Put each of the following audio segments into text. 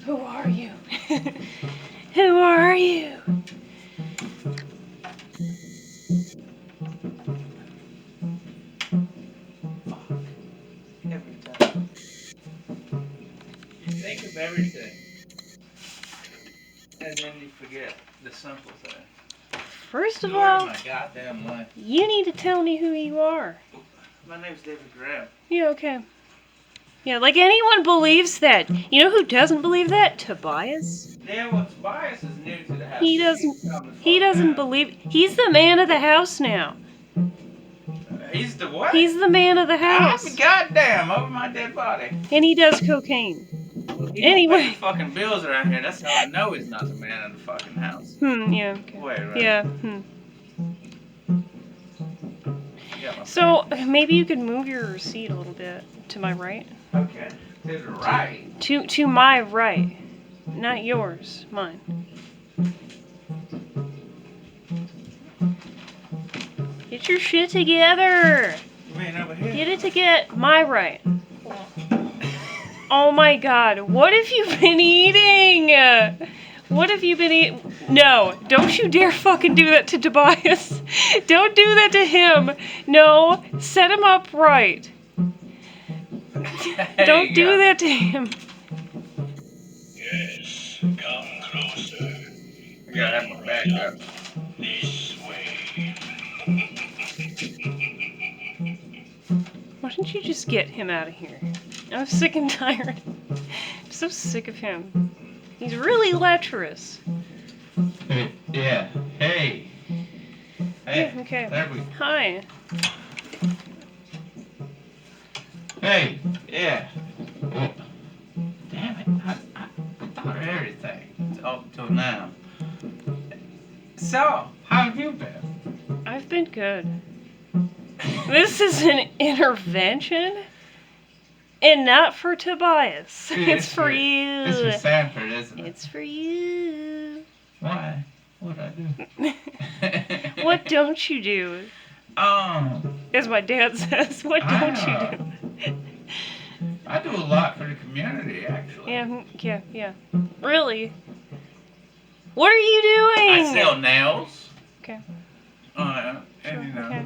Who are you? Who are you? Every time. Think of everything. And then you forget the simple thing. First of Story of all, my goddamn life. you need to tell me who you are. My name's David Graham. Yeah, okay. Yeah, like anyone believes that. You know who doesn't believe that? Tobias. Yeah, well, Tobias is new to the house. He doesn't believe. He's the man of the house now. He's the what? He's the man of the house. I'm goddamn over my dead body. And he does cocaine. He Anyway. don't pay the fucking bills around here. That's how I know he's not the man of the fucking house. Yeah, okay. Wait, right? Yeah, So, maybe you could move your seat a little bit to my right. Okay. To the right. To my right. Not yours, mine. Get your shit together. You mean over here? Get it to get my right. Oh my god, what have you been eating? What have you been eating? No, don't you dare fucking do that to Tobias. Don't do that to him. No, set him up right. Don't do that to him. Yes, come closer. I gotta have my back up. This way. Why don't you just get him out of here? I'm sick and tired. I'm so sick of him. He's really lecherous. Yeah. Hey. Hey. Yeah, okay. There we. Hi. Hey. Yeah. Oh. Damn it! I thought of everything up till now. So, how have you been? I've been good. This is an intervention, and not for Tobias. It's for you. This is Sanford. isn't it? It's for you. Why? What'd I do? What don't you do? As my dad says, what don't you do? I do a lot for the community, actually. Yeah. Really? What are you doing? I sell nails. Okay. And Sure, you know, okay.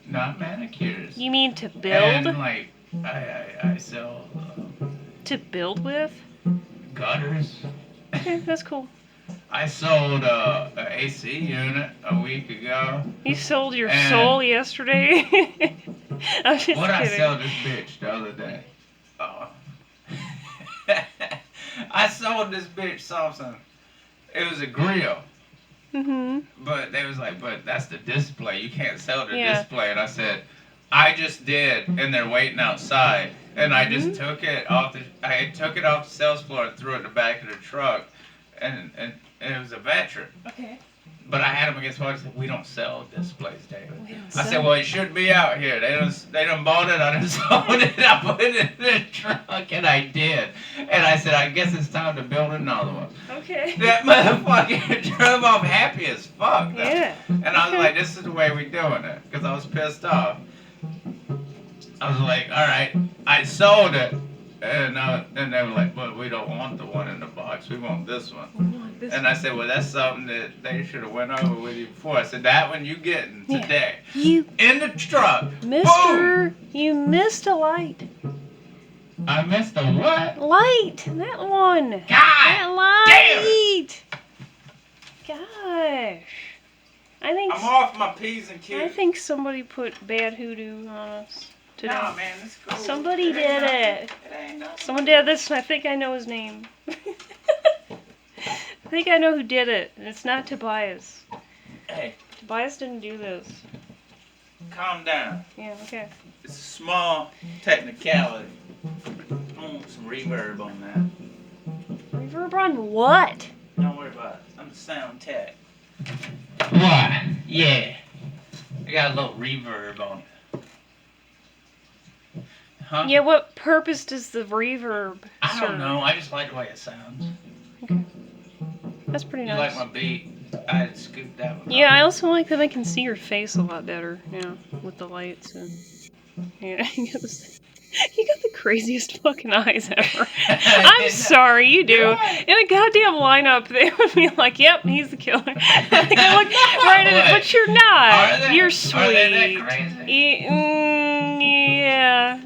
not manicures. You mean to build? And like, I sell To build with? gutters. Okay, that's cool. I sold an AC unit a week ago. You sold your And- soul yesterday? I'm just What I kidding. sell this bitch the other day? I sold this bitch something. It was a grill. But they was like, but that's the display. You can't sell the Yeah. display. And I said, I just did, and they're waiting outside. And I just took it off the sales floor and threw it in the back of the truck. And it was a veteran. Okay. But I had him against one. I said, we don't sell displays, David. We don't I sell- said, well, it should be out here. They done bought it. I done sold it. I put it in the truck, and I did. And I said, I guess it's time to build another one. Okay. That motherfucker drove off happy as fuck. Though. Yeah. And I was like, this is the way we doing it. Because I was pissed off. I was like, all right, I sold it. And they were like, but we don't want the one in the box. We want this one. And I said, well, that's something that they should have went over with you before. I said, that one you getting today. You, In the truck. mister, Boom! you missed a light. I missed a what? Light! That one! God! That light! Gosh. I'm off my P's and Q's. I think somebody put bad hoodoo on us today. Nah, man, it's cool. Somebody It ain't did nothing. it. It ain't nothing. Someone did this, and I think I know his name. I think I know who did it, and it's not Tobias. Hey, Tobias didn't do this. calm down. Yeah, okay. It's a small technicality. I want some reverb on that. Reverb on what? Don't worry about it. I'm the sound tech. Why? Yeah. I got a little reverb on it. Huh? Yeah, what purpose does the reverb I serve? don't know. I just like the way it sounds. That's pretty You nice. like my beat? I scooped that one. Yeah, up. I also like that I can see your face a lot better now with the lights and yeah, you got the craziest fucking eyes ever. I'm sorry, you do. In a goddamn lineup, they would be like, "Yep, he's the killer." Like, I look right at it, but you're Are not. they? You're Are sweet. they that crazy? Yeah.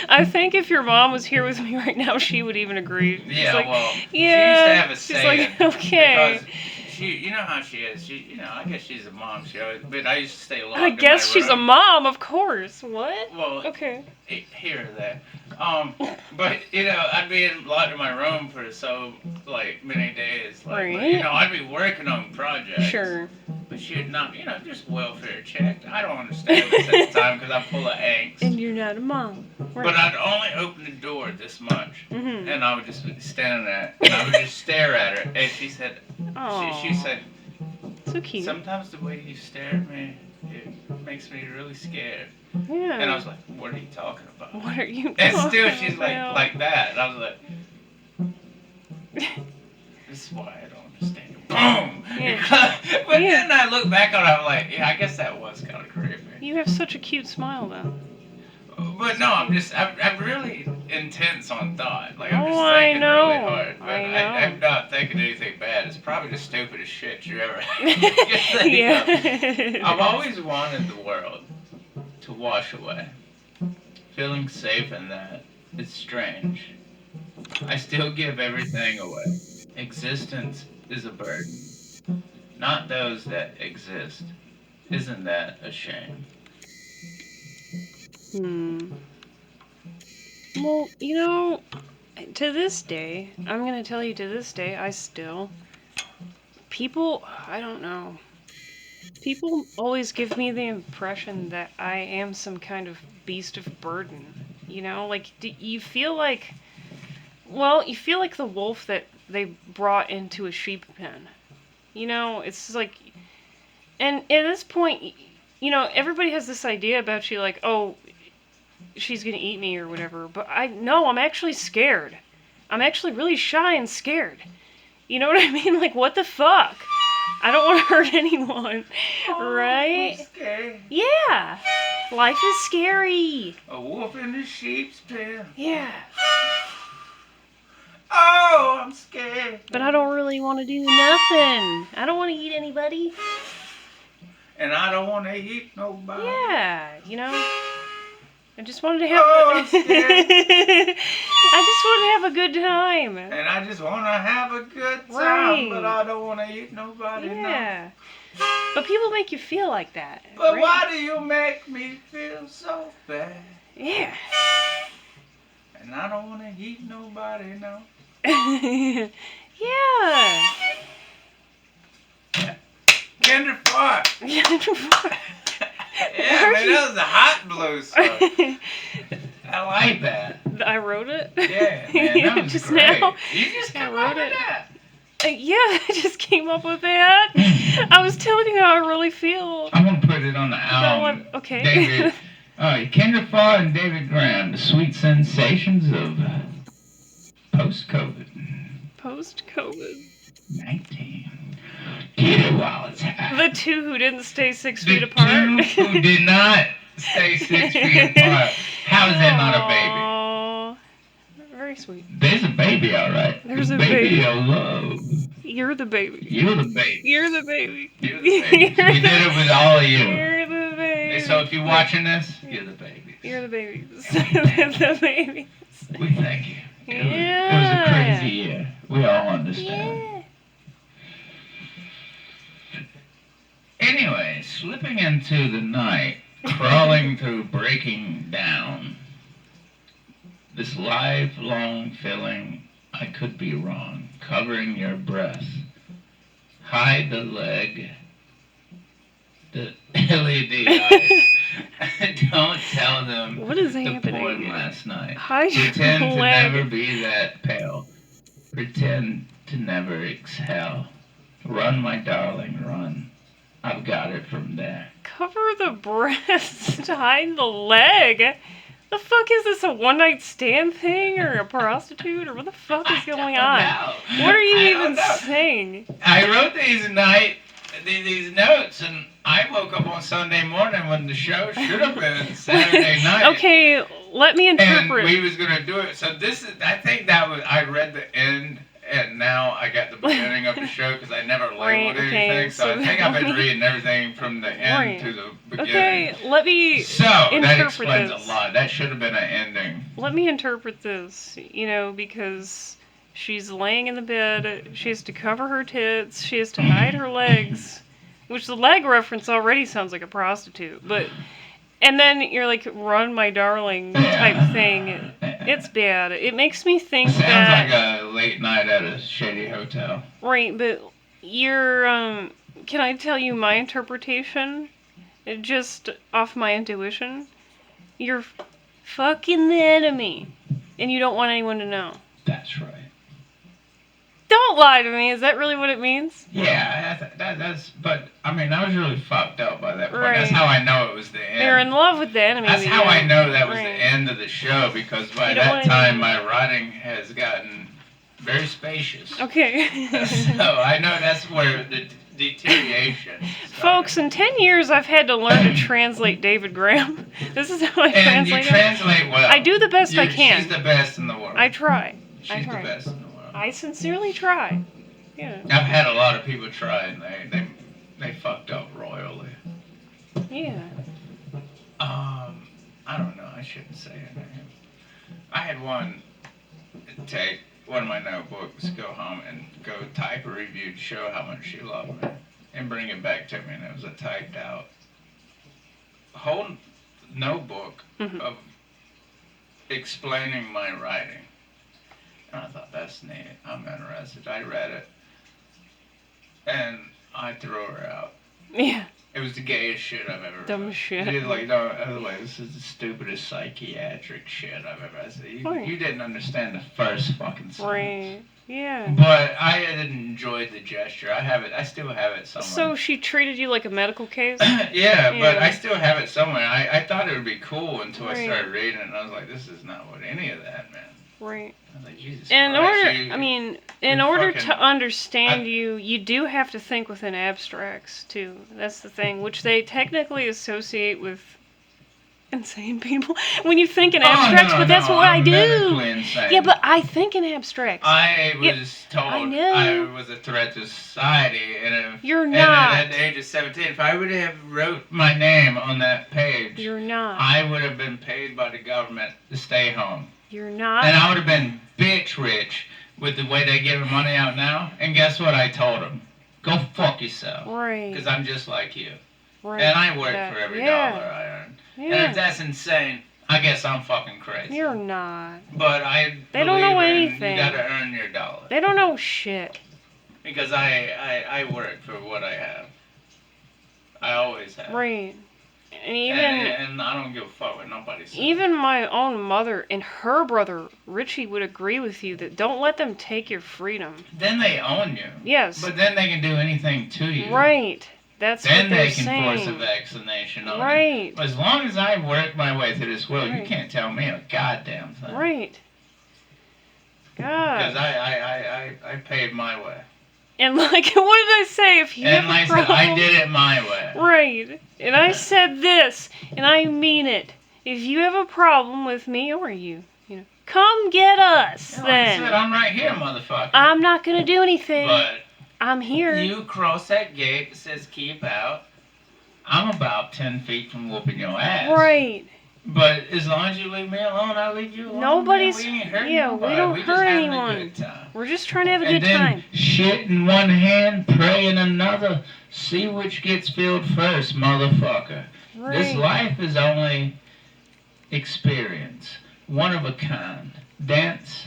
I think if your mom was here with me right now, she would even agree. She's Yeah, like, well, yeah. she used to have a She's saying. like, okay. Because you know how she is. I guess she's a mom. But I used to stay locked I guess in my she's a room. mom, of course. What? Well, Okay. here or there. But I'd be locked in my room for so many days. Right. I'd be working on projects. Sure. But she'd not, just welfare check. I don't understand this at the time because I'm full of angst. And you're not a mom. Right. But I'd only open the door this much, Mhm. and I would just be standing there, and I would just stare at her. And she said, Aw. she said, So cute. sometimes the way you stare at me, it makes me really scared. Yeah. And I was like, what are you talking about? What are you And talking still she's about? like that. And I was like, this is why I don't understand you. Boom! Yeah. But Yeah. then I look back on it, I'm like, yeah, I guess that was kind of creepy. You have such a cute smile, though. But no, I'm really intense on thought. Like, I'm just Oh, I thinking know. really hard. But I know. I'm not thinking anything bad. It's probably the stupidest shit you ever can think of. Yeah. I've always wanted the world to wash away. Feeling safe in that is strange. I still give everything away. Existence is a burden. Not those that exist. Isn't that a shame? Well, to this day, I'm going to tell you, to this day, people, I don't know. People always give me the impression that I am some kind of beast of burden. You feel like, you feel like the wolf that they brought into a sheep pen. It's like, and at this point, everybody has this idea about you, like, oh, she's gonna eat me or whatever. But I'm actually scared. I'm actually really shy and scared. You know what I mean? Like, what the fuck? I don't want to hurt anyone, right? I'm scared. Yeah. Life is scary. A wolf in the sheep's pen. Yeah. Oh, I'm scared. But I don't really want to do nothing. I don't want to eat anybody. And I don't want to eat nobody. Yeah, you know. I just wanted to have I'm scared. I just wanted to have a good time. And I just want to have a good time, Right. but I don't want to eat nobody. Yeah. But people make you feel like that. But right? why do you make me feel so bad? Yeah. And I don't want to eat nobody, no. Yeah. Kinder fart. Yeah, man, that was a hot blue song. I like that. I wrote it. Yeah, man, that was Just great. now. You just I come wrote up with it. that. Yeah, I just came up with that. I was telling you how I really feel. I'm gonna put it on the That album. one, okay. David, Kinder Fart and David Graham, the sweet sensations of post-COVID. Post-COVID. 19. Get it while it's hot. The two who didn't stay 6 The feet apart. two who did not stay 6 feet apart. How is that not a baby? Aw, very sweet. There's a baby, all right. There's a baby baby. of love. You're the baby. You're the baby. You're the baby. You're the baby. We did it with all of you. You're the baby. And so if you're watching this, you're the baby. You're the babies. The babies. We thank you. It was a Yeah. crazy year. We all understand. Yeah. Anyway, slipping into the night, crawling through breaking down, this lifelong feeling I could be wrong, covering your breath, hide the leg, the LED eyes. Don't tell them What is the happening? poem last night. Hide your Pretend to leg. never be that pale. Pretend to never exhale. Run, my darling, run. I've got it from there. Cover the breast, hide the leg. The fuck is this, a one-night stand thing or a prostitute or what the fuck is going on? What are you even saying? I wrote these notes and I woke up on Sunday morning when the show should have been Saturday night. Okay, let me And interpret. we was gonna do it. So this is, I think that was, I read the end and now I got the beginning of the show because I never labeled Right, okay, anything. So I so think I've been let me- reading everything from the end Right. to the beginning. Okay, let me So that interpret explains this. a lot. That should have been an ending. Let me interpret this, because she's laying in the bed, she has to cover her tits, she has to hide her legs, which the leg reference already sounds like a prostitute, and then you're like, run my darling type thing. It's bad. It makes me think Sounds that... like a late night at a shady hotel. Right, but you're, can I tell you my interpretation? Just off my intuition? You're fucking the enemy, and you don't want anyone to know. That's right. Don't lie to me. Is that really what it means? Yeah, that's. But I mean, I was really fucked up by that point. Right. That's how I know it was the end. You're in love with the enemy. That's but how you I don't- know that was right. the end of the show because by You don't that wanna time do- my writing has gotten very spacious. Okay. So I know that's where the deterioration started. Folks, in 10 years, I've had to learn to translate David Graham. This is how I And you translate him. translate well. I do the best I can. She's the best in the world. I try. She's I the try. best in the world. I sincerely try. Yeah. I've had a lot of people try and they fucked up royally. Yeah. I don't know. I shouldn't say her name. I had one take one of my notebooks, go home and go type a review to show how much she loved me, and bring it back to me. And it was a typed out whole notebook Mhm. of explaining my writing. And I thought, that's neat. I'm interested. I read it, and I threw her out. Yeah. It was the gayest shit I've ever Dumb read. shit. She was like, no, I was like, this is the stupidest psychiatric shit I've ever read. Right. You didn't understand the first fucking sentence. Right. Yeah. But I didn't enjoy the gesture. I have it. I still have it somewhere. So she treated you like a medical case? Yeah, but Yeah. I still have it somewhere. I thought it would be cool until I Right. started reading it, and I was like, this is not what any of that meant. Right. I was like, Jesus In Christ, order, you- I mean, in you're order fucking- to understand you, you do have to think within abstracts too. That's the thing, which they technically associate with insane people. When you think in abstracts, but that's what I I'm do. medically insane. Yeah, but I think in abstracts. I was Yeah, told I know. I was a threat to society, and if, You're and not. at the age of 17, if I would have wrote my name on that page, You're not. I would have been paid by the government to stay home, You're not. and I would have been bitch rich with the way they give money out now. And guess what? I told them, go fuck yourself, Right. because I'm just like you, Right. and I work That- for every yeah. dollar I earn. And Yeah. if that's insane, I guess I'm fucking crazy. You're not. But I They don't know believe in anything. You gotta earn your dollar. They don't know shit. Because I work for what I have. I always have. Right. And even And I don't give a fuck what nobody says. even my own mother and her brother Richie would agree with you that don't let them take your freedom. Then they own you. Yes. But then they can do anything to you. Right. That's Then what they're they can saying. force a vaccination on you. Right. As long as I work my way through this world, you Right. can't tell me a goddamn thing. Right. Because God. I paid my way. And like, what did I say? If you And have like I a said, problem, I did it my way. right. And I said this, and I mean it. If you have a problem with me or you know, come get us Yeah, like I said, then. I'm right here, motherfucker. I'm not gonna do anything. But I'm here. you cross that gate that says keep out, I'm about 10 feet from whooping your ass. Right. But as long as you leave me alone, I'll leave you alone. Nobody's- Man. We ain't hurting yeah, we nobody. don't We hurt just having anyone. a good time. We're just trying to have a And good then time. shit in one hand, pray in another. See which gets filled first, motherfucker. This Right. life is only experience. One of a kind. Dance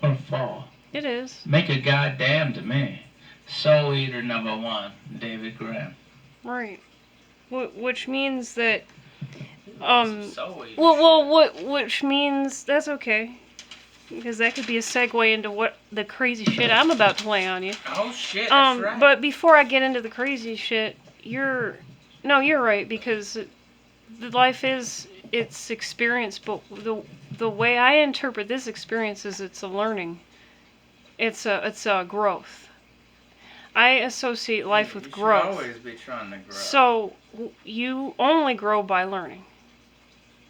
or fall. It is. Make a goddamn to me. Soul Eater #1, David Graham. Right. Which means that Soul Eater. which means that's okay. Because that could be a segue into what the crazy shit I'm about to lay on you. Oh shit, that's right. But before I get into the crazy shit, you're right, because the life is it's experience, but the way I interpret this experience is it's a learning. It's a growth. I associate life with you growth. should always be trying to grow. So you only grow by learning.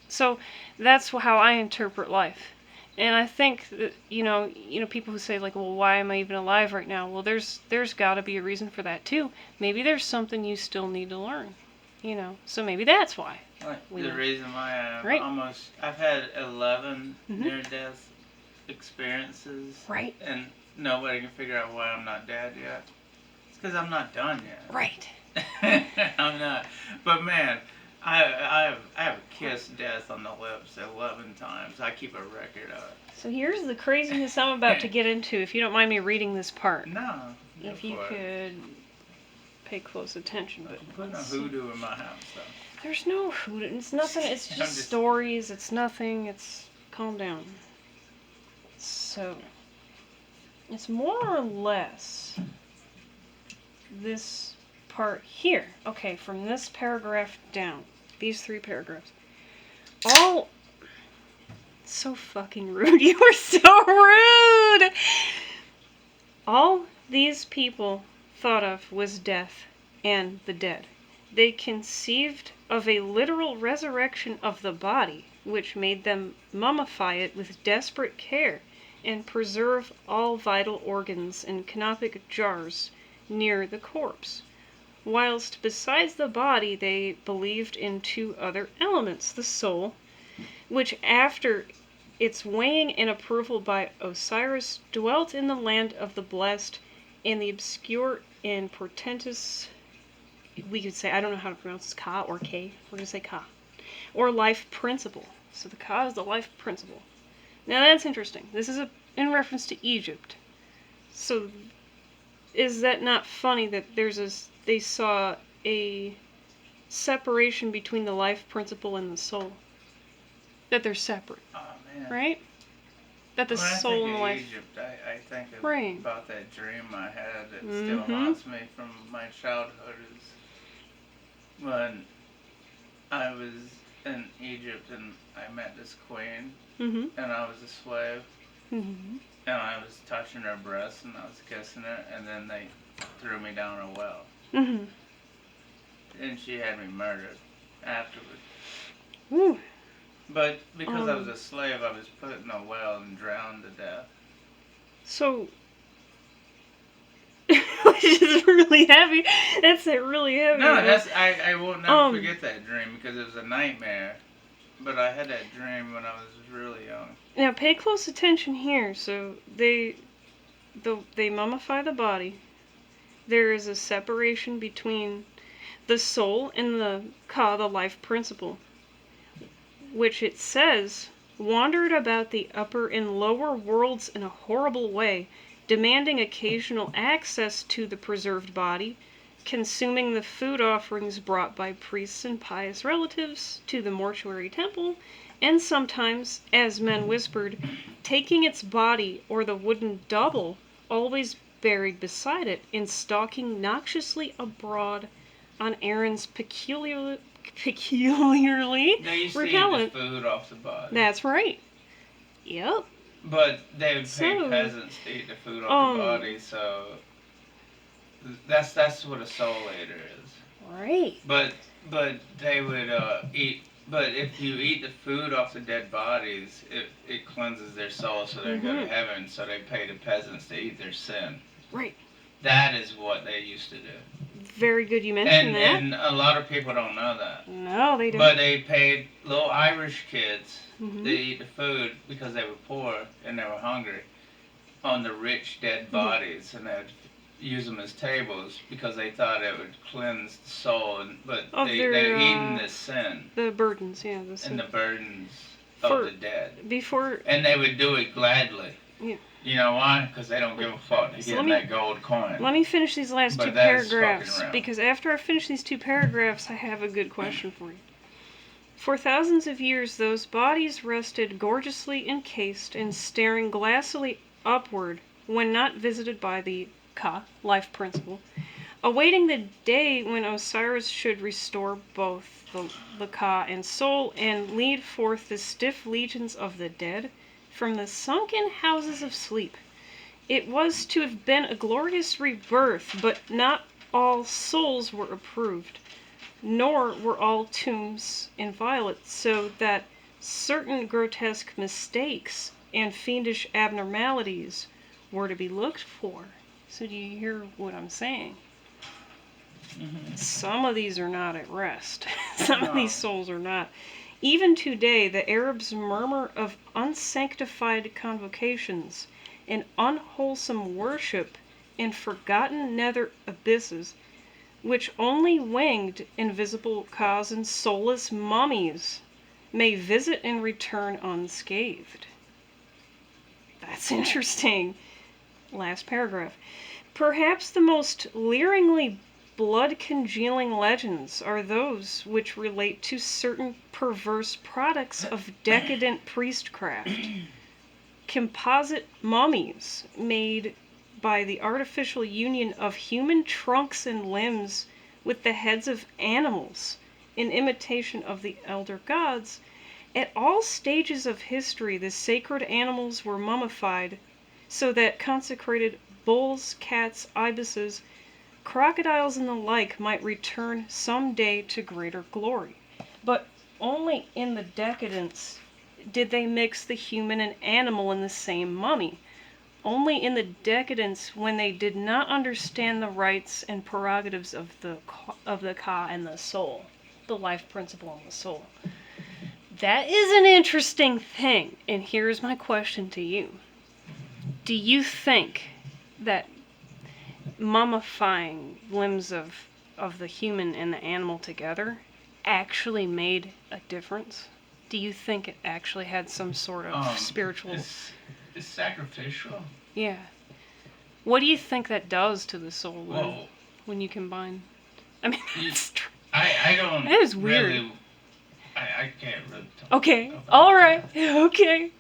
So that's how I interpret life. And I think that, you know, people who say like, well, why am I even alive right now? Well, there's got to be a reason for that too. Maybe there's something you still need to learn, So maybe that's why. Like, we the know. reason why Right. I've had 11 Mhm. near-death experiences, Right. and nobody can figure out why I'm not dead yet. It's because I'm not done yet. Right. I'm not. But man, I have kissed death on the lips 11 times. I keep a record of it. So here's the craziness I'm about to get into, if you don't mind me reading this part. No. go If you for it. could pay close attention. But Put no let's see. hoodoo in my house, though. There's no hoodoo. It's nothing. It's I'm just just- stories. It's nothing. It's calm down. So it's more or less this part here. Okay, from this paragraph down, these 3 paragraphs. All so fucking rude. You are so rude. All these people thought of was death and the dead. They conceived of a literal resurrection of the body, which made them mummify it with desperate care and preserve all vital organs in canopic jars near the corpse. Whilst besides the body they believed in 2 other elements, the soul, which after its weighing and approval by Osiris dwelt in the land of the blessed, and the obscure and portentous, we could say, I don't know how to pronounce this, Ka or K, we're going to say Ka, or life principle. So the Ka is the life principle. Now that's interesting. This is in reference to Egypt. So is that not funny that they saw a separation between the life principle and the soul? That they're separate, Oh man. right? That the When I soul think and the of life. Egypt, I think of Right. about that dream I had that still Mhm. haunts me from my childhood. Is when I was in Egypt and I met this queen Mhm. and I was a slave Mhm. and I was touching her breast and I was kissing her, and then they threw me down a well, Mhm. and she had me murdered afterwards. Ooh. But because I was Um. a slave, I was put in a well and drowned to death. So. Which is really heavy. That's a really heavy. No, I will never Um. forget that dream because it was a nightmare. But I had that dream when I was really young. Now pay close attention here. So they mummify the body. There is a separation between the soul and the ka, the life principle, which it says wandered about the upper and lower worlds in a horrible way, demanding occasional access to the preserved body, consuming the food offerings brought by priests and pious relatives to the mortuary temple, and sometimes, as men whispered, taking its body or the wooden double, always buried beside it, and stalking noxiously abroad on errands peculiarly They used to repellent. eat the food off the body. That's right. Yep. But they would pay So, peasants to eat the food off the body, so that's what a soul eater is. Right. But they would eat. But if you eat the food off the dead bodies, it cleanses their soul, so they go to heaven. So they pay the peasants to eat their sin. Right. That is what they used to do. Very good you mentioned that. And a lot of people don't know that. No, they don't. But they paid little Irish kids Mhm. to eat the food because they were poor and they were hungry on the rich dead bodies, and they'd use them as tables because they thought it would cleanse the soul. But Of they're their, eating the sin The burdens, yeah. and the burdens For- of the dead. Before. And they would do it gladly. Yeah. You know why? Because they don't give a fuck. They're So getting that gold coin. Let me finish these last But two that is paragraphs, fucking around. because after I finish these two paragraphs, I have a good question for you. For thousands of years, those bodies rested gorgeously encased and staring glassily upward when not visited by the Ka, life principle, awaiting the day when Osiris should restore both the Ka and soul and lead forth the stiff legions of the dead from the sunken houses of sleep. It was to have been a glorious rebirth, but not all souls were approved, nor were all tombs inviolate, so that certain grotesque mistakes and fiendish abnormalities were to be looked for. So do you hear what I'm saying? Mm-hmm. Some of these are not at rest. Some of No. these souls are not. Even today, the Arabs murmur of unsanctified convocations and unwholesome worship in forgotten nether abysses, which only winged invisible Kas and soulless mummies may visit and return unscathed. That's interesting. Last paragraph. Perhaps the most leeringly blood-congealing legends are those which relate to certain perverse products of decadent priestcraft. Composite mummies made by the artificial union of human trunks and limbs with the heads of animals in imitation of the elder gods. At all stages of history, the sacred animals were mummified so that consecrated bulls, cats, ibises, crocodiles, and the like might return some day to greater glory. But only in the decadence did they mix the human and animal in the same mummy. Only in the decadence, when they did not understand the rights and prerogatives of the Ka and the soul, the life principle and the soul. That is an interesting thing, and here's my question to you. Do you think that mummifying limbs of the human and the animal together actually made a difference? Do you think it actually had some sort of spiritual... It's sacrificial. Yeah. What do you think that does to the soul Well, when you combine? I mean, that's I don't. That is weird. Really, I can't really talk. Okay. about All that. right. Okay.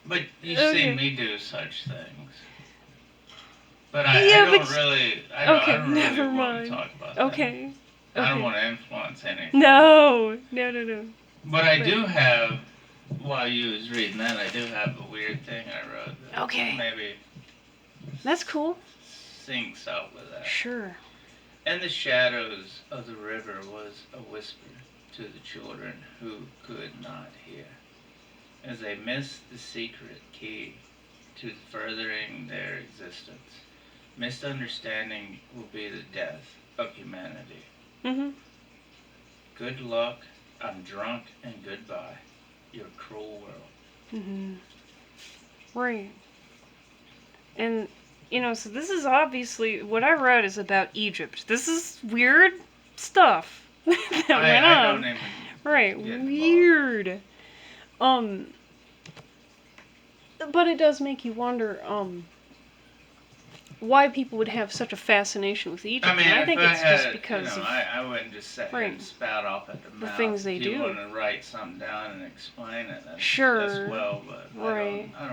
But you Okay. see me do such things. But I Yeah, don't but- really. I Okay, don't really never want mind. to talk about that. Okay. I don't Okay. want to influence anything. No. But I do have while you was reading that, I do have a weird thing I wrote. That Okay. Maybe That's cool. syncs up with that. Sure. In the shadows of the river was a whisper to the children who could not hear, as they missed the secret key to furthering their existence. Misunderstanding will be the death of humanity. Mm-hmm. Good luck, I'm drunk, and goodbye, your cruel world. Mm-hmm. Right. And, so this is obviously, what I wrote is about Egypt. This is weird stuff that went I on. don't even Right, get involved. weird. But it does make you wonder, why people would have such a fascination with Egypt. I mean, and I think if it's I had, just because of I wouldn't just sit here and Right. spout off at the mouth. things they if do. you want to write something down and explain it, that's Sure. well, but Right. I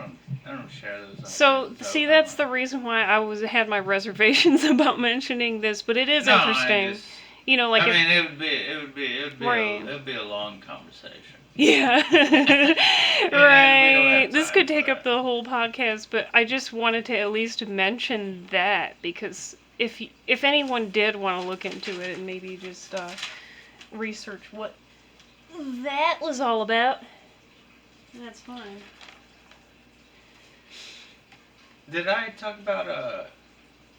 don't share those. So, ideas see, openly. that's the reason why I had my reservations about mentioning this, but it is No, interesting. I just, Like I if, mean, it would be Right. it would be a long conversation. yeah. we don't Right. have This time could for take that. up the whole podcast, but I just wanted to at least mention that because if anyone did want to look into it and maybe just research what that was all about, that's fine. Did I talk about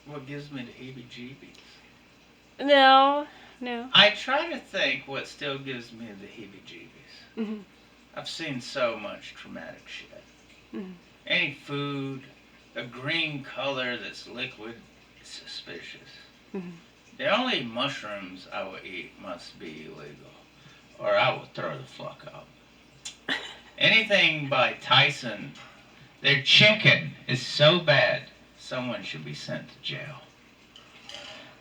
what gives me the heebie-jeebies? No. I try to think what still gives me the heebie-jeebies. Mhm. I've seen so much traumatic shit. Mhm. Any food, a green color that's liquid, is suspicious. Mhm. The only mushrooms I will eat must be illegal, or I will throw the fuck up. Anything by Tyson, their chicken is so bad, someone should be sent to jail.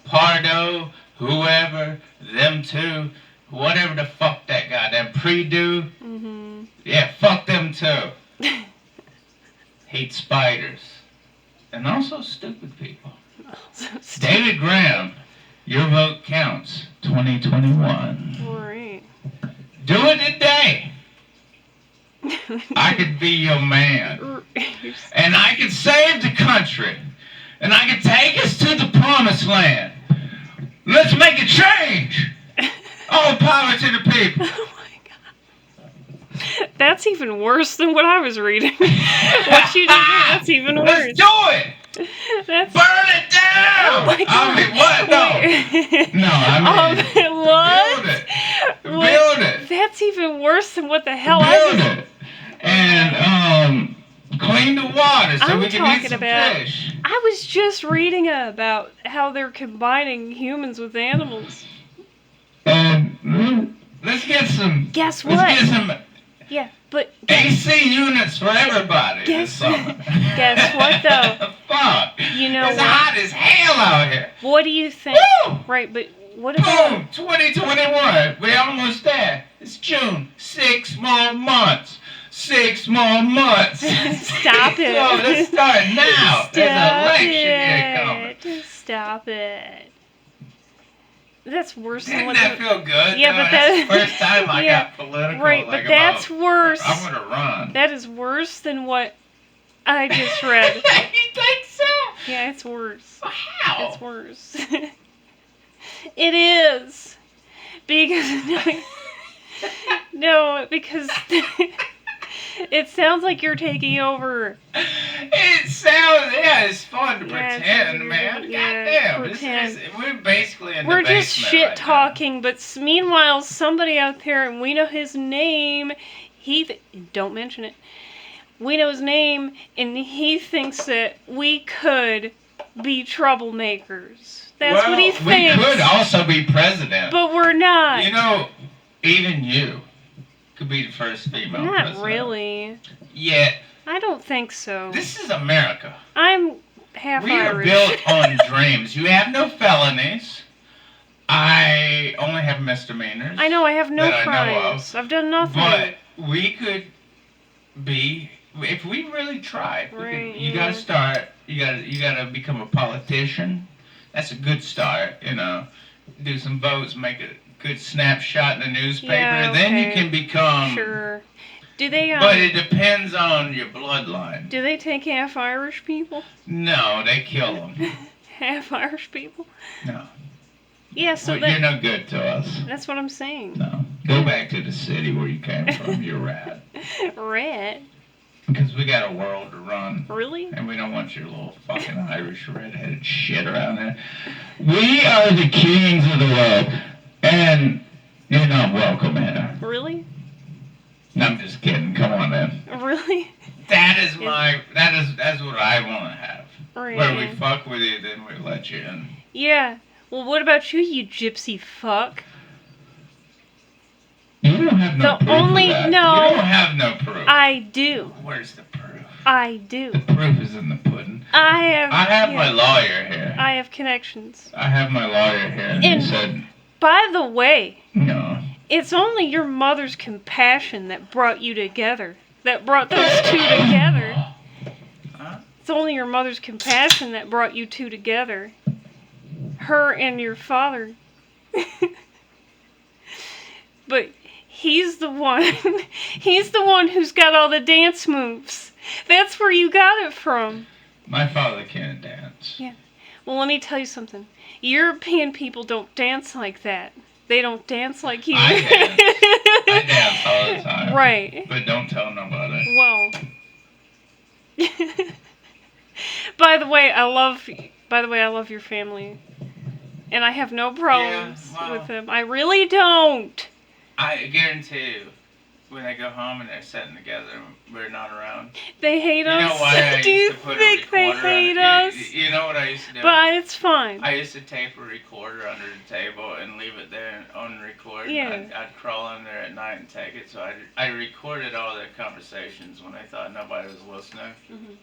Pardo, whoever, them two, whatever the fuck that goddamn pre-do, Mhm. yeah, fuck them too. Hate spiders. And also stupid people. David Graham, your vote counts. 2021. Right. Do it today. I could be your man. And I could save the country. And I could take us to the promised land. Let's make a change. All power to the people. Oh my god. That's even worse than what I was reading. What you did there, that's even worse. Let's do it. That's Burn it down. Oh my god. I mean, what? No. Wait. No, I mean, what? build it. What? Build it. That's even worse than what the hell Build it. And clean the water so I'm we can talking eat some about- fish. I was just reading about how they're combining humans with animals. And let's get some. Guess Let's what? get some Yeah, but AC units for everybody this Guess- summer. guess what, though? Fuck. You know It's what? hot as hell out here. What do you think? Woo! Right, but what about... Boom! 2021. We're almost there. It's June. 6 more months. 6 more months. Stop it. So let's start now. There's an election year coming. Just stop it. That's worse than Didn't what... that feel good? Yeah, though? but That's that- the first time I yeah, got political. right, like, but that's about, worse. I'm gonna run. That is worse than what I just read. You think so? Yeah, it's worse. How? It's worse. It is. Because... No, because... It sounds like you're taking over. It sounds, yeah, it's fun to Yeah, pretend, it's- man. yeah, Goddamn, pretend. we're basically in We're the just basement shit right now. talking, but meanwhile, somebody out there, and we know his name, don't mention it. We know his name, and he thinks that we could be troublemakers. That's what he We thinks. could also be president. But we're not. You know, even you could be the first female Not president. really. Yeah, I don't think so. this is America. I'm half We are Irish. built on dreams. You have no felonies. I only have misdemeanors. I know I have no that I know of. crimes. I've done nothing. But we could be, if we really tried. we could- Right, you yeah. gotta start. You gotta become a politician. That's a good start. You know, do some votes, make a good snapshot in the newspaper. Yeah, Then you okay. can become Sure. Do they But it depends on your bloodline. do they take half Irish people? No, they kill them. Half Irish people? No. Yeah, so Well, you're no good to us. that's what I'm saying. No. Go back to the city where you came from. You're rat. Red? Because we got a world to run. Really? And we don't want your little fucking Irish redheaded shit around there. We are the kings of the world. And you're not welcome here. Really? No, I'm just kidding. Come on, man. Really? That's what I want to have. Right. Where we fuck with you, then we let you in. Yeah. Well, what about you, you gypsy fuck? You don't have no The proof only- of that. no. You don't have no proof. I do. Where's the proof? I do. The proof is in the pudding. I have. I have yeah, my lawyer here. I have connections. I have my lawyer here, and And- he said, By the way, no. it's only your mother's compassion that brought you together. That brought those two together. Huh? It's only your mother's compassion that brought you two together. Her and your father. But he's the one. He's the one who's got all the dance moves. That's where you got it from. My father can't dance. Well, let me tell you something. European people don't dance like that. They don't dance like you. I dance. I dance all the time. Right. But don't tell nobody. Well. By the way, I love your family. And I have no problems Yeah, well. with them. I really don't. I guarantee you, when they go home and they're sitting together, we're not around. They hate You us. know why I Do you used to put a think they recorder hate on us? You know what I used to do? But it's fine. I used to tape a recorder under the table and leave it there on record. Yeah. I'd crawl in there at night and take it. So I recorded all their conversations when I thought nobody was listening. Mhm.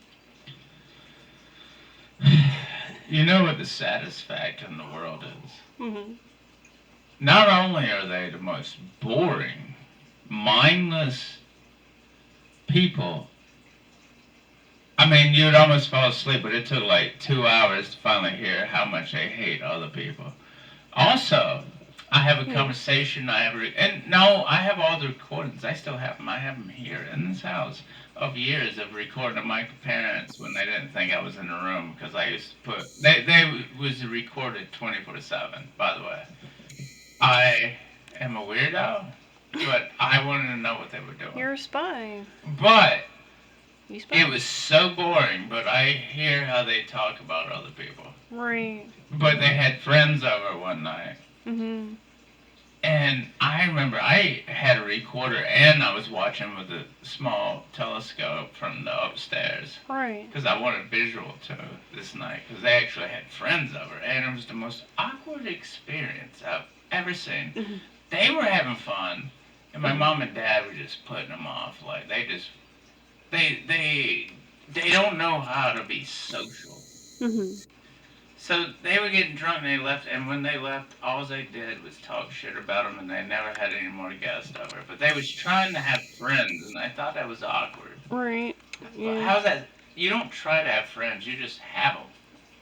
You know what the saddest fact in the world is? Mhm. Not only are they the most boring, mindless people. I mean, you'd almost fall asleep, but it took like 2 hours to finally hear how much they hate other people. Also, I have a conversation. I have all the recordings. I still have them. I have them here in this house of years of recording of my parents when they didn't think I was in the room because I used to put. They was recorded 24/7. By the way, I am a weirdo, but I wanted to know what they were doing. You're a spy. But You spy. it was so boring. But I hear how they talk about other people. Right. But they had friends over one night. Mhm. And I remember I had a recorder and I was watching with a small telescope from the upstairs Right. because I wanted visual too this night because they actually had friends over and it was the most awkward experience I've ever seen. Mhm. They were having fun and my mom and dad were just putting them off. Like they don't know how to be social. Mhm. So they were getting drunk and they left, and when they left, all they did was talk shit about them, and they never had any more guests over. But they was trying to have friends, and I thought that was awkward. Right. Yeah. How's that? You don't try to have friends, you just have them.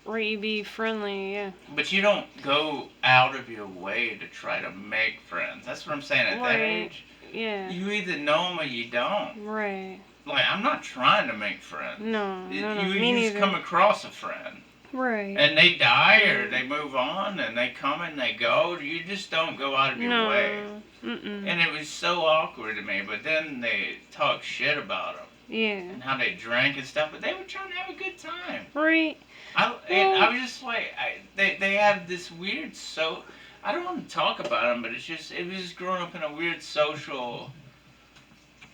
Right. You be friendly. Yeah. But you don't go out of your way to try to make friends. That's what I'm saying. At that Right. age, Yeah. you either know them or you don't. Right. Like, I'm not trying to make friends. No. No. No. You Me just neither. come across a friend. Right. And they die or they move on and they come and they go. You just don't go out of your way. No. Mm-mm. And it was so awkward to me. But then they talk shit about them Yeah. and how they drank and stuff. But they were trying to have a good time. Right. I was just like, they have this weird I don't want to talk about them, but it was just growing up in a weird social.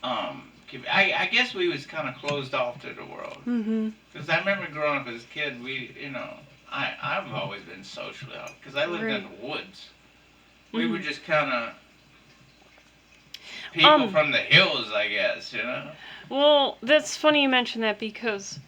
I guess we was kind of closed off to the world. Mhm. Because I remember growing up as a kid, I've always been socially out. Because I lived in the woods. We were just kind of people from the hills, I guess, you know? Well, that's funny you mention that because,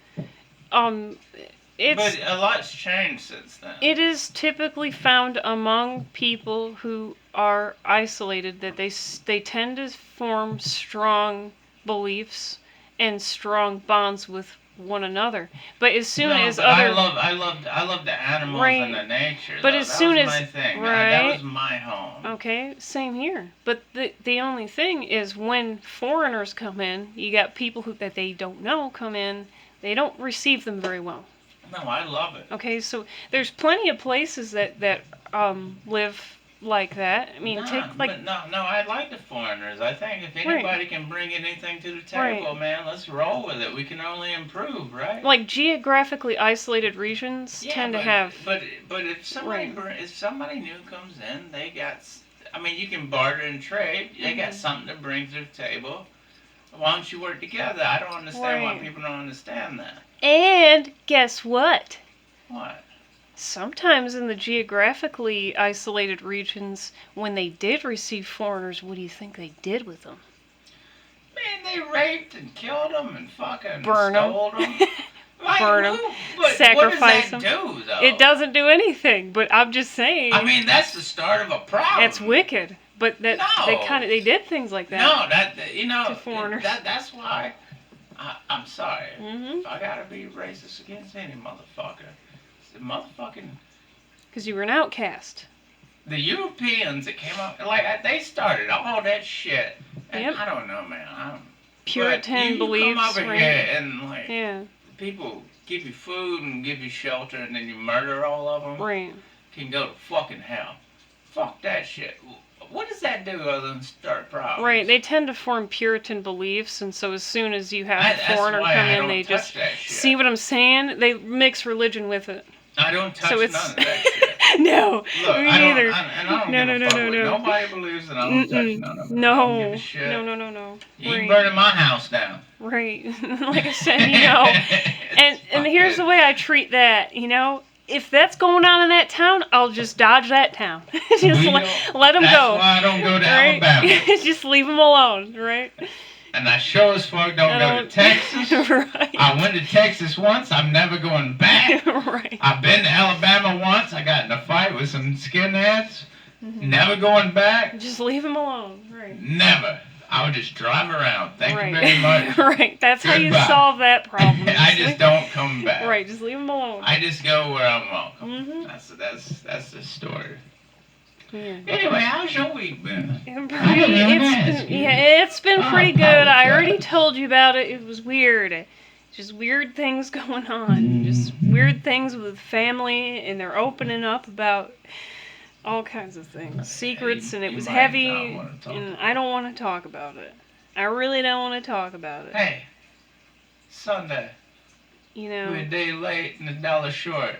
it's. But a lot's changed since then. It is typically found among people who are isolated that they tend to form strong beliefs and strong bonds with one another. But as soon No, as but other I love the animals Right. and the nature. But though. as that soon was as- my thing. right. That was my home. Okay, same here. But the only thing is when foreigners come in, you got people that they don't know come in, they don't receive them very well. No, I love it. Okay, so there's plenty of places that live like that. I mean, take like no, I like the foreigners. I think if anybody can bring anything to the table, man, let's roll with it. We can only improve, right? like geographically isolated regions tend to have. But if somebody new comes in, they got. I mean, you can barter and trade. They got something to bring to the table. Why don't you work together? I don't understand why people don't understand that. And guess what? What? Sometimes in the geographically isolated regions, when they did receive foreigners, what do you think they did with them? Man, they raped and killed them and fucking Burn stole them. Like, burn them, sacrifice sacrifice them. What does that do, though? It doesn't do anything, but I'm just saying. I mean, that's the start of a problem. That's wicked. But that they did things like that. No, to foreigners. That's why. I'm sorry. Mhm. I gotta be racist against any motherfucker. The motherfucking. Because you were an outcast. The Europeans that came up, like, they started all that shit. And Yep. I don't know, man. Puritan you beliefs. come over right? here and, like, Yeah. people give you food and give you shelter and then you murder all of them. Right. Can go to fucking hell. Fuck that shit. What does that do other than start problems? Right. They tend to form Puritan beliefs, and so as soon as you have a That's foreigner why come I in, don't they touch just that shit. see what I'm saying. They mix religion with it. I don't touch So it's none of that shit. no, Look, me I don't, neither. and I don't No, give no, a no, fuck no, what no. nobody believes, and I don't touch none of it. I No, don't give a shit. no. You Right. ain't burning my house down. Right. Like I said, and here's the way I treat that, If that's going on in that town, I'll just dodge that town. Just let them That's go. why I don't go to Right? Alabama. Just leave them alone, right? And I sure as fuck don't go to Texas. Right. I went to Texas once. I'm never going back. Right. I've been to Alabama once. I got in a fight with some skinheads. Never going back. Just leave them alone, right? Never. I would just drive around. Thank right. you very much. Right. That's how you Goodbye. solve that problem. I just don't come back. Right. Just leave them alone. I just go where I'm welcome. Mhm. That's the story. Yeah. Anyway, how's your week been? It's been pretty good. I already told you about it. It was weird. Just weird things going on. Just weird things with family, and they're opening up about all kinds of things, secrets, and it was heavy, and I don't want to talk about it. I really don't want to talk about it. Hey, Sunday. We're a day late and $1 short.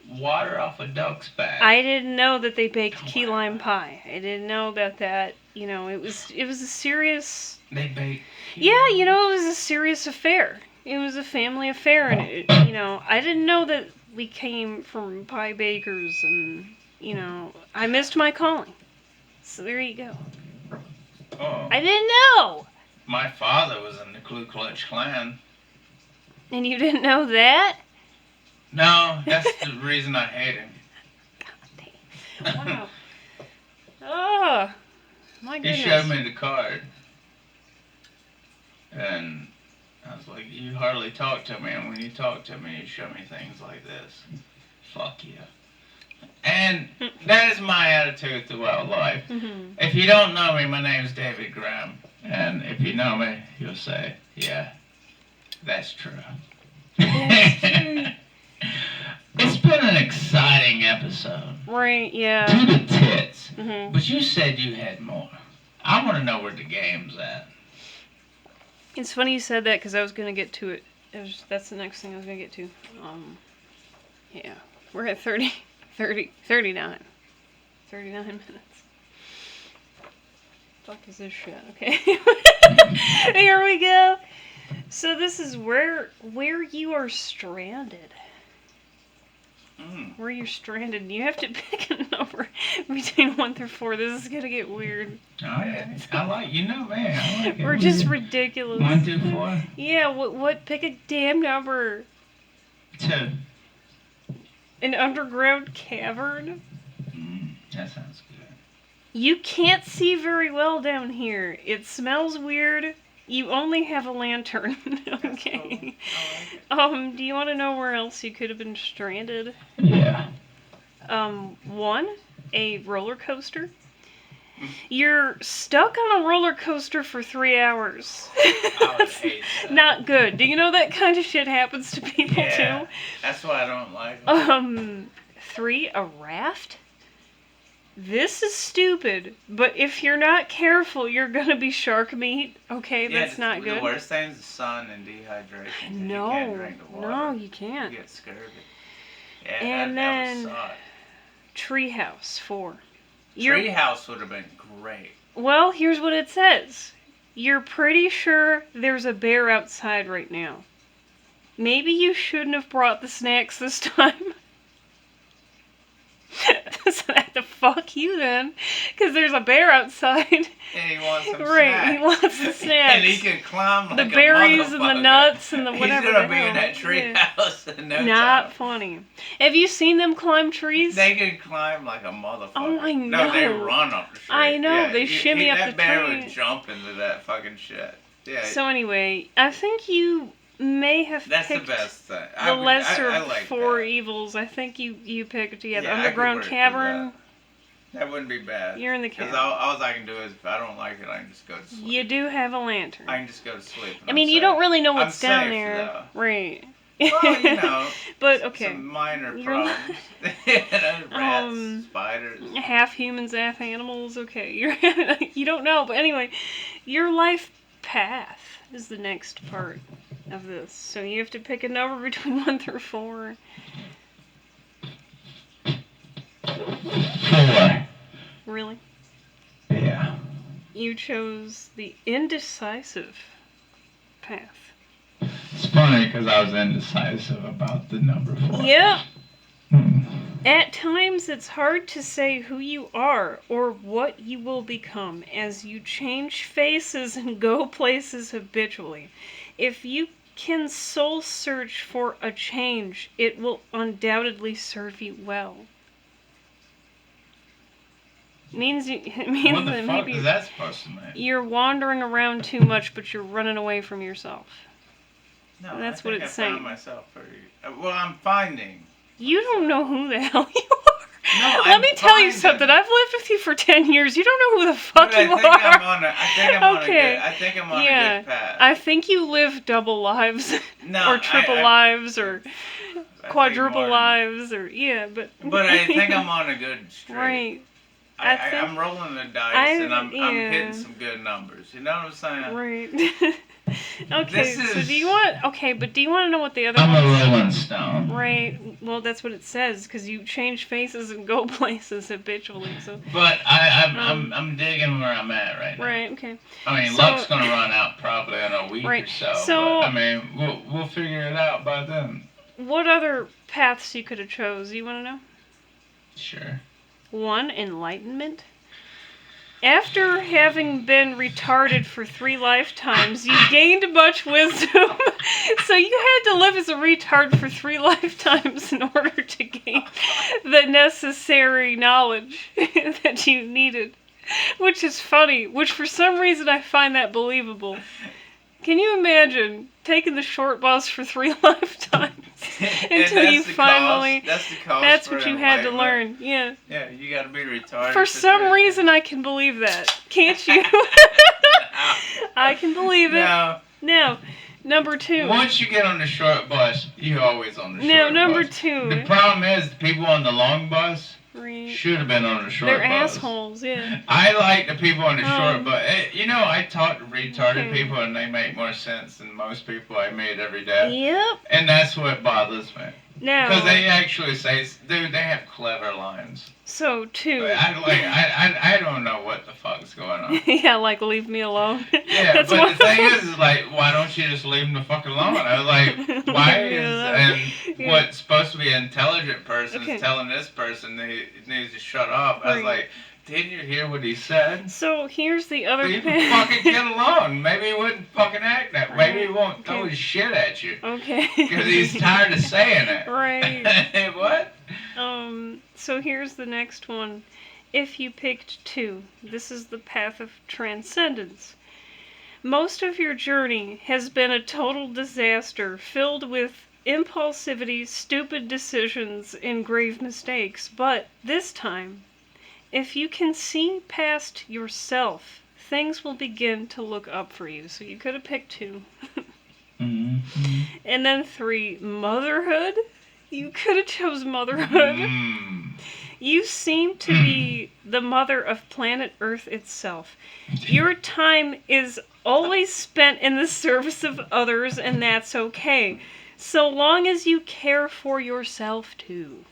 Water off a duck's back. I didn't know that they baked key lime pie. I didn't know about that. It was a serious. They baked. Yeah, it was a serious affair. It was a family affair, and I didn't know that we came from pie bakers, and I missed my calling. So there you go. Oh. I didn't know. My father was in the Ku Klux Klan. And you didn't know that? No, that's the reason I hate him. God damn. Wow. Oh, my goodness. He showed me the card. And I was like, you hardly talk to me. And when you talk to me, you show me things like this. Fuck you. And that is my attitude throughout life. Mm-hmm. If you don't know me, my name is David Graham. And if you know me, you'll say, yeah, that's true. That's true. It's been an exciting episode. Right, yeah. To the tits. Mm-hmm. But you said you had more. I want to know where the game's at. It's funny you said that because I was going to get to it. That's the next thing I was going to get to. Yeah. We're at 39. 39 minutes. Fuck is this shit? Okay. Here we go. So this is where you are stranded. Where you're stranded. You have to pick a number between 1 through 4. This is gonna get weird. Oh yeah, I like man. I like it. We're just ridiculous. 1 through 4. Yeah. What? Pick a damn number. 2. An underground cavern. That sounds good. You can't see very well down here. It smells weird. You only have a lantern. That's Okay. cool. I like it. Do you want to know where else you could have been stranded? Yeah. One, a roller coaster. You're stuck on a roller coaster for 3 hours. I would hate that. Not good. Do you know that kind of shit happens to people Yeah. too? That's why I don't like them. 3, a raft. This is stupid, but if you're not careful, you're gonna be shark meat. Okay, that's not good. The worst thing is the sun and dehydration. No, You can't drink the water. no, you can't. You get scurvy. Yeah, And that then would suck. treehouse 4. Treehouse would have been great. Well, here's what it says. You're pretty sure there's a bear outside right now. Maybe you shouldn't have brought the snacks this time. So the fuck you then, because there's a bear outside. And he wants some Right, snacks. he wants the snacks. And he can climb like The a berries and the motherfucker. nuts and the whatever. He's gonna the be in hell. that tree house in no Not time. funny. Have you seen them climb trees? They can climb like a motherfucker. Oh, I No, they know. run up the tree. I know, Yeah, they shimmy up that the bear tree. would jump into that fucking shit. Yeah, So anyway, I think you may have that's the picked best thing. the lesser I of like 4 that. evils. I think you picked Yeah, I could underground work with cavern. That wouldn't be bad. You're in the Because cavern. all I can do is, if I don't like it, I can just go to sleep. You do have a lantern. I can just go to sleep. and I mean, I'm you safe. don't really know I'm what's down safe, there, right? Well, you know, But okay, some minor You're problems. You know, rats, Um, spiders. half humans, half animals. Okay, you don't know, but anyway, your life path is the next part of this. So you have to pick a number between 1 through 4. 4. Really? Yeah. You chose the indecisive path. It's funny because I was indecisive about the number 4. Yeah. Hmm. At times, it's hard to say who you are or what you will become as you change faces and go places habitually. If you can soul search for a change, it will undoubtedly serve you well. It means What the that fuck maybe is that supposed to mean? you're wandering around too much, but you're running away from yourself. No, That's I what think it's I found saying. myself pretty. Well, I'm finding. You don't know who the hell you are. No, Let I'm me tell you finding. something. I've lived with you for 10 years. You don't know who the fuck But I you think are. I'm on a. I think I'm on a Okay. good. I think I'm on Yeah. a good path. I think you live double lives, No, or triple I- lives, or I think quadruple more- lives, or yeah, but. But I think I'm on a good streak. Right, I think- I'm rolling the dice and I'm yeah. hitting some good numbers. You know what I'm saying? right. Okay, This so is- do you want? Okay, but do you want to know what the other I'm a ones? rolling stone. Right. Well, that's what it says because you change faces and go places habitually. So. But I'm digging where I'm at right now. Right. Okay. I mean, So- luck's gonna run out probably in a week Right. or so. So- But, I mean, we'll figure it out by then. What other paths you could have chose? You want to know? Sure. 1, enlightenment. After having been retarded for 3 lifetimes, you gained much wisdom. So you had to live as a retard for 3 lifetimes in order to gain the necessary knowledge that you needed. Which is funny, which for some reason I find that believable. Can you imagine taking the short bus for 3 lifetimes until you finally... That's the cost. That's for what you had to enlightenment. learn, yeah. Yeah, you got to be retarded. For some 3 reason, I can believe that. Can't you? I can believe it. No. Now, number 2. Once you get on the short bus, you're always on the No, short number bus. 2. The problem is the people on the long bus Right. should have been on the short They're bus. assholes, yeah. I like the people on the Um, short bus. You know, I talk to retarded Okay. people and they make more sense than most people I meet every day. Yep. And that's what bothers me. Now, Because they actually say, dude, they have clever lines. so 2. But I don't know what the fuck's going on. Yeah, like, leave me alone. Yeah, That's but one the thing is like, why don't you just leave them the fuck alone? I was like, why Leave me is alone. and what's supposed to be an intelligent person Okay. is telling this person he needs to shut up? I was Right. like, didn't you hear what he said? So, here's the other Leave him path. fucking get alone. Maybe he wouldn't fucking act that. Maybe he won't throw Okay. his shit at you Okay. because he's tired of saying it. Right. What? So here's the next one. If you picked 2, this is the path of transcendence. Most of your journey has been a total disaster, filled with impulsivity, stupid decisions, and grave mistakes. But this time, if you can see past yourself, things will begin to look up for you. So you could have picked 2. Mm-hmm. And then 3, motherhood. You could have chose motherhood. You seem to be the mother of planet Earth itself. Your time is always spent in the service of others, and that's okay. So long as you care for yourself too.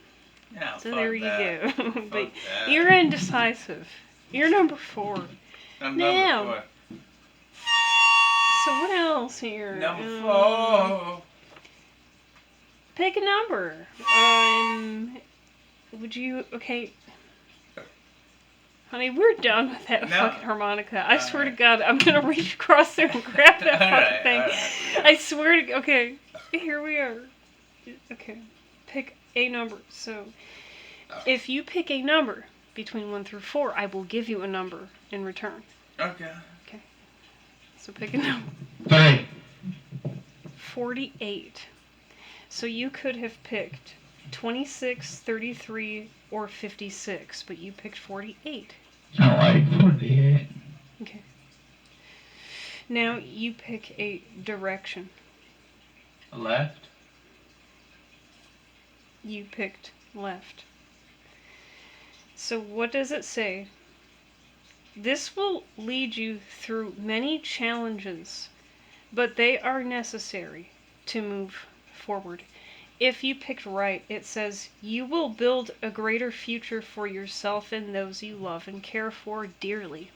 Yeah, So fuck there you that. go. Fuck But that. you're indecisive. You're number 4. I'm Now. number So what else here? 4. Number 4. Pick a number. Would you... Okay. Honey, we're done with that No. fucking harmonica. I swear to Alright. God, I'm gonna reach across there and grab that fucking Alright, thing. alright. I swear to... Okay. Here we are. Okay. Pick a number. So, if you pick a number between 1 through 4, I will give you a number in return. Okay. So pick a number. 3. 48. So you could have picked 26, 33, or 56, but you picked 48. I like 48. Okay. Now you pick a direction. Left. You picked left. So what does it say? This will lead you through many challenges, but they are necessary to move forward. If you picked right, it says, you will build a greater future for yourself and those you love and care for dearly.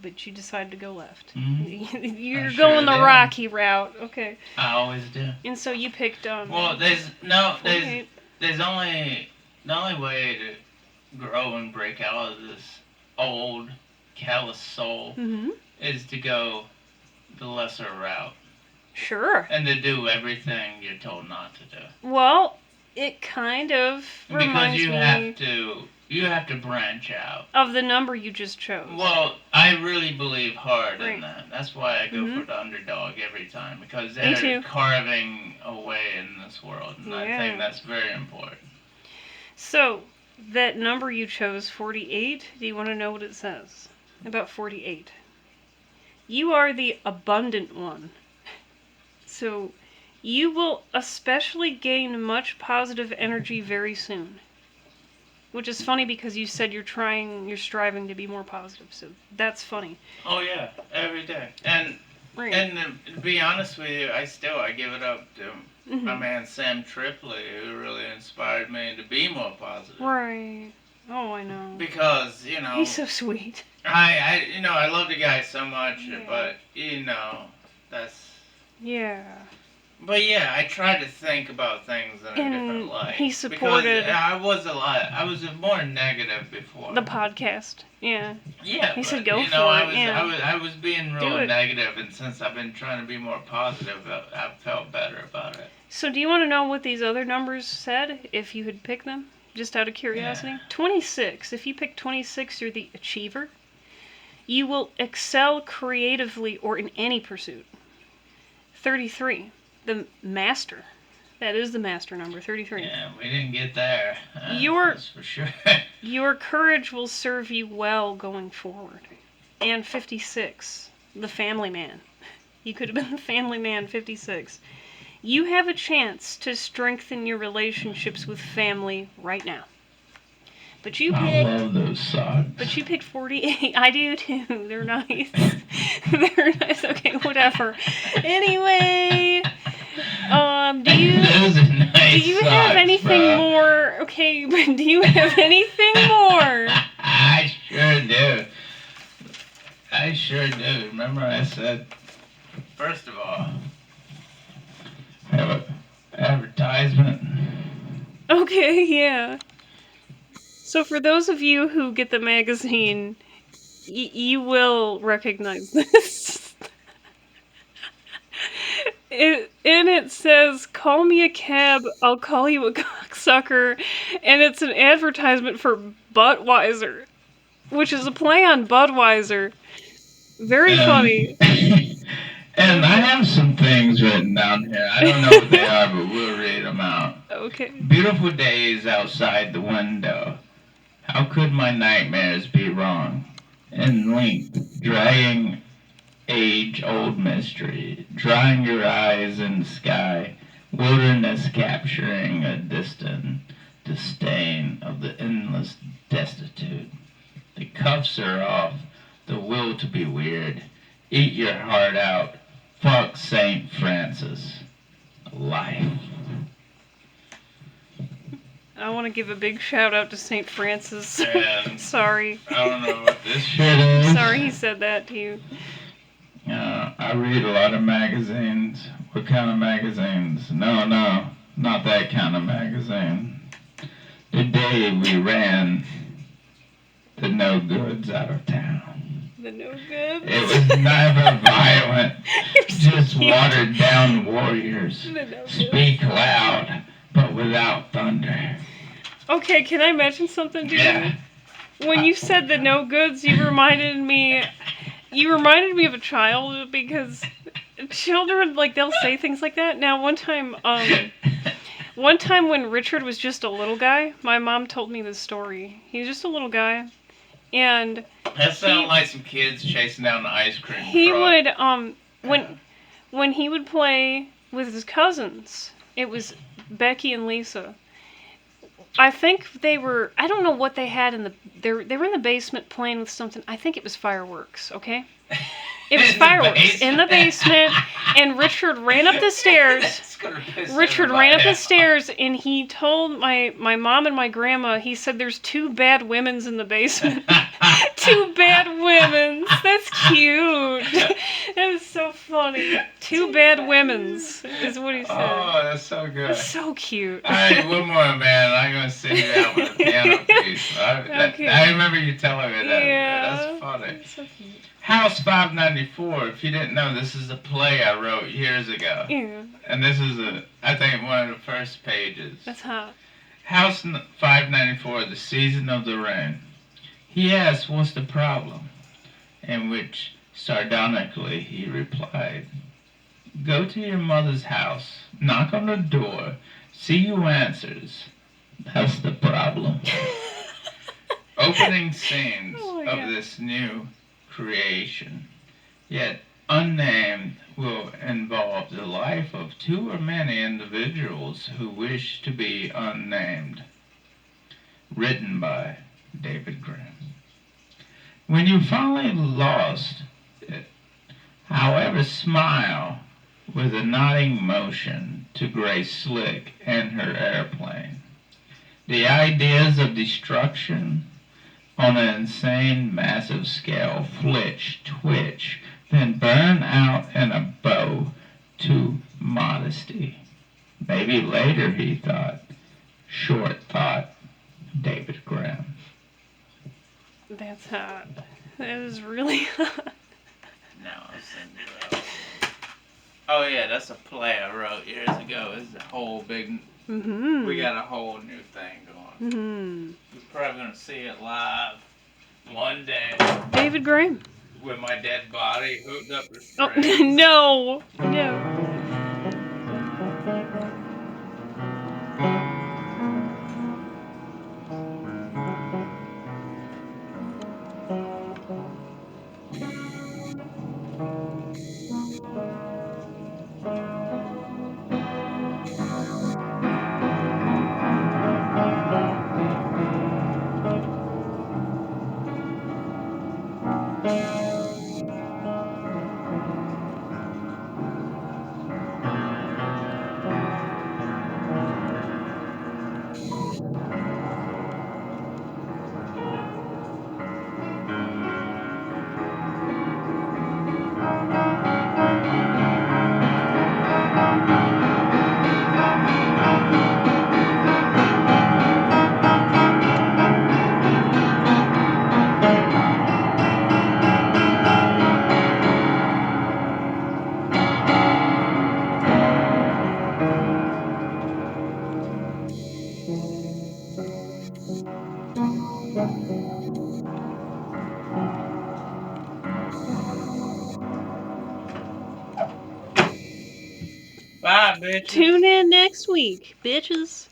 But you decided to go left. Mhm. You're I sure going the did. rocky route. Okay. I always do. And so you picked, Well, there's 48. only the only way to grow and break out of this old callous soul Mm-hmm. is to go the lesser route Sure. and to do everything you're told not to do. Well, it kind of Because reminds you me have to branch out. of the number you just chose. Well, I really believe hard Right. in that. That's why I go Mhm. for the underdog every time, because Me they're too. carving a way in this world, and I Yeah. think that's very important. So, that number you chose, 48, do you want to know what it says about 48? You are the abundant one. So, you will especially gain much positive energy very soon. Which is funny because you said you're striving to be more positive. So, that's funny. Oh yeah, every day. And Right. to be honest with you, I give it up to my Mhm. man Sam Tripley, who really inspired me to be more positive. Right. Oh, I know. Because He's so sweet. I love the guy so much, Yeah. but that's. Yeah. But yeah, I try to think about things in a And different light. he supported- Because I was more negative before. The podcast. Yeah. Yeah, He but, said go you for know, it, yeah. I was being Do real it. negative, and since I've been trying to be more positive, I've felt better about it. So do you want to know what these other numbers said if you had picked them? Just out of curiosity? Yeah. 26. If you pick 26, you're the achiever. You will excel creatively or in any pursuit. 33. The master. That is the master number, 33. Yeah, we didn't get there. You're- That's for sure. Your courage will serve you well going forward. And 56. The family man. You could have been the family man, 56. You have a chance to strengthen your relationships with family right now. But you I picked love those socks. But you picked 48. I do too. They're nice. They're nice. Okay, whatever. Anyway, do you Those are nice do you have socks, anything bro. more? Okay, but do you have anything more? I sure do. I sure do. Remember I said, first of all, I have an advertisement. Okay, yeah. So for those of you who get the magazine, you will recognize this. And it says, call me a cab, I'll call you a cocksucker. And it's an advertisement for Budweiser, which is a play on Budweiser. Very funny. And I have some things written down here. I don't know what they are, but we'll read them out. Okay. Beautiful days outside the window. How could my nightmares be wrong? In length, dragging age-old mystery, drying your eyes in the sky, wilderness capturing a distant disdain of the endless destitute. The cuffs are off, the will to be weird. Eat your heart out. Fuck St. Francis. Life. I want to give a big shout out to St. Francis. And Sorry. I don't know what this Shit is. Sorry he said that to you. I read a lot of magazines. What kind of magazines? No, not that kind of magazine. The day we ran the no goods out of town. The no good. It was never violent, You're so just cute. watered down warriors. The no good. Speak loud, but without thunder. Okay, can I mention something to you? Yeah. When you said the no goods, you reminded me of a child, because children, like, they'll say things like that. Now, one time when Richard was just a little guy, my mom told me this story. He was just a little guy, and That sounds like some kids chasing down the ice cream he truck. would when he would play with his cousins. It was Becky and Lisa. I think I don't know what they had they were in the basement playing with something. I think it was fireworks, okay? It was In the fireworks in the basement, and Richard ran up the stairs. That's gonna piss Richard ran up the everybody stairs, and he told my mom and my grandma, he said, "There's two bad women's in the basement." off. Two bad women's. That's cute. That is so funny. Two bad women's is what he said. Oh, that's so good. That's so cute. Alright, one more, man. I'm gonna send you out with a piano piece. Okay. I remember you telling me that. Yeah. That's funny. That's so cute. House 594. If you didn't know, this is a play I wrote years ago. Yeah, And this is, I think, one of the first pages. that's hot. House 594, the season of the rain. He asked, "What's the problem?" In which, sardonically, he replied, "Go to your mother's house, knock on the door, see who answers. That's the problem." Opening scenes Oh my of God. this new creation, yet unnamed, will involve the life of two or many individuals who wish to be unnamed. Written by David Graham. When you finally lost it, however, smile with a nodding motion to Grace Slick and her airplane. The ideas of destruction on an insane, massive scale flitch, twitch, then burn out in a bow to modesty. Maybe later, he thought. Short thought, David Graham. That's hot. That is really hot. Now I'll send you out. Oh yeah, that's a play I wrote years ago. It's a whole big. Mm-hmm. We got a whole new thing going. Mm-hmm. You're probably gonna see it live one day David Graham. with my dead body hooked up to Oh, strings. no. No. right, bitch. Tune in next week, bitches.